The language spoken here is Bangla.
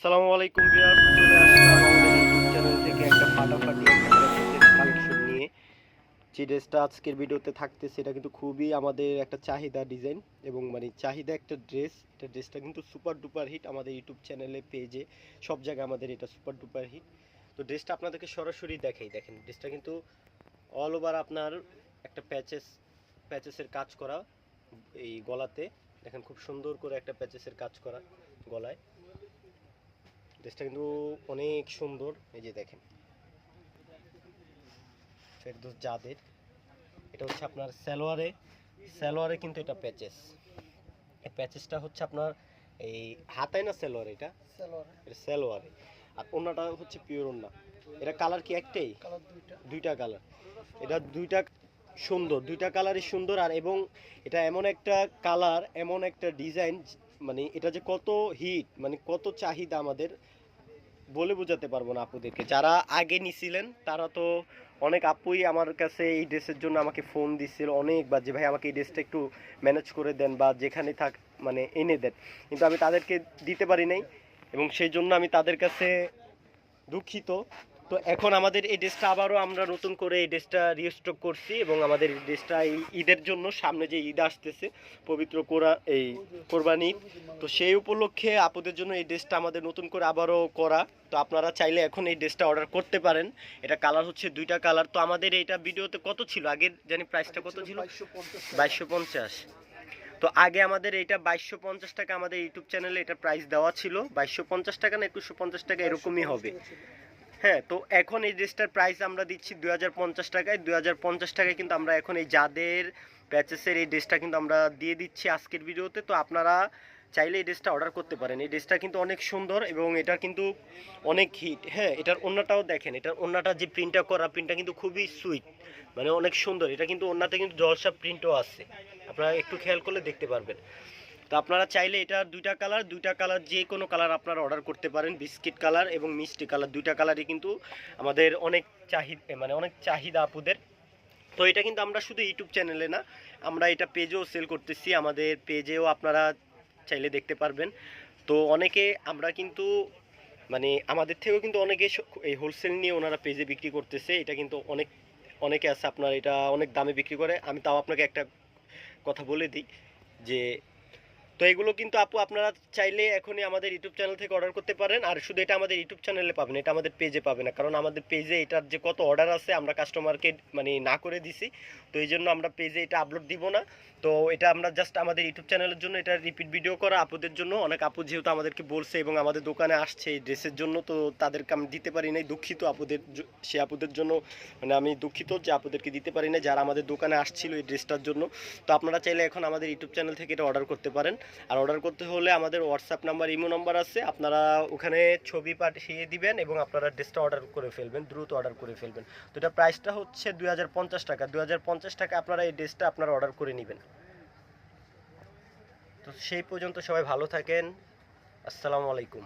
আসসালামু আলাইকুম ভিউয়ার্স, চলে আসলাম আমাদের ইউটিউব চ্যানেল থেকে একটা ফাটাফাটি ড্রেসের কালেকশন নিয়ে। যে ড্রেসটা আজকের ভিডিওতে থাকতে সেটা কিন্তু খুবই আমাদের একটা চাহিদা ডিজাইন এবং মানে চাহিদা একটা ড্রেস। এটা ড্রেসটা কিন্তু সুপার ডুপার হিট আমাদের ইউটিউব চ্যানেলে, পেজে, সব জায়গায় আমাদের এটা সুপার ডুপার হিট। তো ড্রেসটা আপনাদেরকে সরাসরি দেখাই, দেখেন ড্রেসটা কিন্তু অল ওভার আপনার একটা প্যাচেসের কাজ করা। এই গলাতে দেখেন খুব সুন্দর করে একটা প্যাচেসের কাজ করা গলায়। ড্রেসটা কিন্তু অনেক সুন্দর, এই যে দেখেন ফেরদৌস জাদের। এটা হচ্ছে আপনার সালোয়ারে কিন্তু এটা প্যাচেস। এই প্যাচেসটা হচ্ছে আপনার এই হাতায় না সালোয়ারে, এটা সালোয়ারে। আর ওন্নাটা হচ্ছে পিওর ওন্না। এটা কালার কি একটাই? দুইটা কালার। এটা দুইটা সুন্দর, দুইটা কালারই সুন্দর। আর এবং এটা এমন একটা কালার, এমন একটা ডিজাইন, মানে এটা যে কত হিট, মানে কত চাহিদা আমাদের বলে বোঝাতে পারবো না আপুদেরকে। যারা আগে নিছিলেন তারা তো অনেক আপুই আমার কাছে এই ড্রেসের জন্য আমাকে ফোন দিচ্ছিল অনেকবার, যে ভাই আমাকে এই ড্রেসটা একটু ম্যানেজ করে দেন বা যেখানে থাক মানে এনে দেন, কিন্তু আমি তাদেরকে দিতে পারি নাই এবং সেই জন্য আমি তাদের কাছে দুঃখিত। তো এখন আমাদের এই ড্রেসটা আবারও আমরা নতুন করে এই ড্রেসটা রিস্টক করছি এবং আমাদের এই ড্রেসটা এই ঈদের জন্য, সামনে যে ঈদ আসতেছে পবিত্র কোরবানি ঈদ, তো সেই উপলক্ষে আপুদের জন্য এই ড্রেসটা আমাদের নতুন করে আবারও করা। তো আপনারা চাইলে এখন এই ড্রেসটা অর্ডার করতে পারেন। এটা কালার হচ্ছে দুইটা কালার। তো আমাদের এইটা ভিডিওতে কত ছিল আগে জানি, প্রাইসটা কত ছিল? 2250। তো আগে আমাদের এইটা 2250 টাকা আমাদের ইউটিউব চ্যানেলে এটা প্রাইস দেওয়া ছিল। 2250 টাকা না 2150 টাকা এরকমই হবে। হ্যাঁ, তো এখন এই ড্রেসটার প্রাইস আমরা দিচ্ছি 2050 টাকায়। 2050 টাকায় কিন্তু আমরা এখন এই যাদের প্যাচেসের এই ড্রেসটা কিন্তু আমরা দিয়ে দিচ্ছি আজকের ভিডিওতে। তো আপনারা চাইলে এই ড্রেসটা অর্ডার করতে পারেন। এই ড্রেসটা কিন্তু অনেক সুন্দর এবং এটা কিন্তু অনেক হিট। হ্যাঁ, এটার ওন্নাটাও দেখেন, এটার ওন্নাটা যে প্রিন্টটা করা, প্রিন্টটা কিন্তু খুবই সুইট, মানে অনেক সুন্দর। এটা কিন্তু ওন্নাতে কিন্তু জলসা প্রিন্টও আছে, আপনারা একটু খেয়াল করলে দেখতে পারবেন। তো আপনারা চাইলে এটা দুইটা কালার যে কোনো কালার আপনারা অর্ডার করতে পারেন। বিস্কিট কালার এবং মিষ্টি কালার, দুইটা কালারই কিন্তু আমাদের অনেক চাহিদা আপুদের। তো এটা কিন্তু আমরা শুধু ইউটিউব চ্যানেলে না, আমরা এটা পেজেও সেল করতেছি। আমাদের পেজেও আপনারা চাইলে দেখতে পারবেন। তো অনেকে আমরা কিন্তু মানে আমাদের থেকেও কিন্তু অনেকে এই হোলসেল নিয়ে ওনারা পেজে বিক্রি করতেছে। এটা কিন্তু অনেকে আছে আপনার এটা অনেক দামে বিক্রি করে। আমি তাও আপনাকে একটা কথা বলে দিই যে, তো এগুলো কিন্তু আপু আপনারা চাইলে এখনই আমাদের ইউটিউব চ্যানেল থেকে অর্ডার করতে পারেন। আর শুধু এটা আমাদের ইউটিউব চ্যানেলে পাবেন, এটা আমাদের পেজে পাবে না, কারণ আমাদের পেজে এটার যে কত অর্ডার আছে আমরা কাস্টমারকে মানে না করে দিছি। তো এই জন্য আমরা পেজে এটা আপলোড দিব না। তো এটা আমরা জাস্ট আমাদের ইউটিউব চ্যানেলের জন্য এটা রিপিট ভিডিও করা আপুদের জন্য। অনেক আপু যেহেতু আমাদেরকে বলছে এবং আমাদের দোকানে আসছে এই ড্রেসের জন্য, তো তাদেরকে আমি দিতে পারি নাই, দুঃখিত আপুদের। সে আপুদের জন্য মানে আমি দুঃখিত যে আপুদেরকে দিতে পারি না যারা আমাদের দোকানে আসছিল এই ড্রেসটার জন্য। তো আপনারা চাইলে এখন আমাদের ইউটিউব চ্যানেল থেকে এটা অর্ডার করতে পারেন। আর অর্ডার করতে হলে আমাদের হোয়াটসঅ্যাপ নাম্বার, ইমো নাম্বার আছে, আপনারা ওখানে ছবি পাঠিয়ে দিবেন এবং আপনারা ড্রেসটা অর্ডার করে ফেলবেন, দ্রুত অর্ডার করে ফেলবেন। তো এটা প্রাইসটা হচ্ছে 2050 টাকা। 2050 টাকা আপনারা এই ড্রেসটা আপনারা অর্ডার করে নেবেন। তো সেই পর্যন্ত সবাই ভালো থাকেন। আসসালামু আলাইকুম।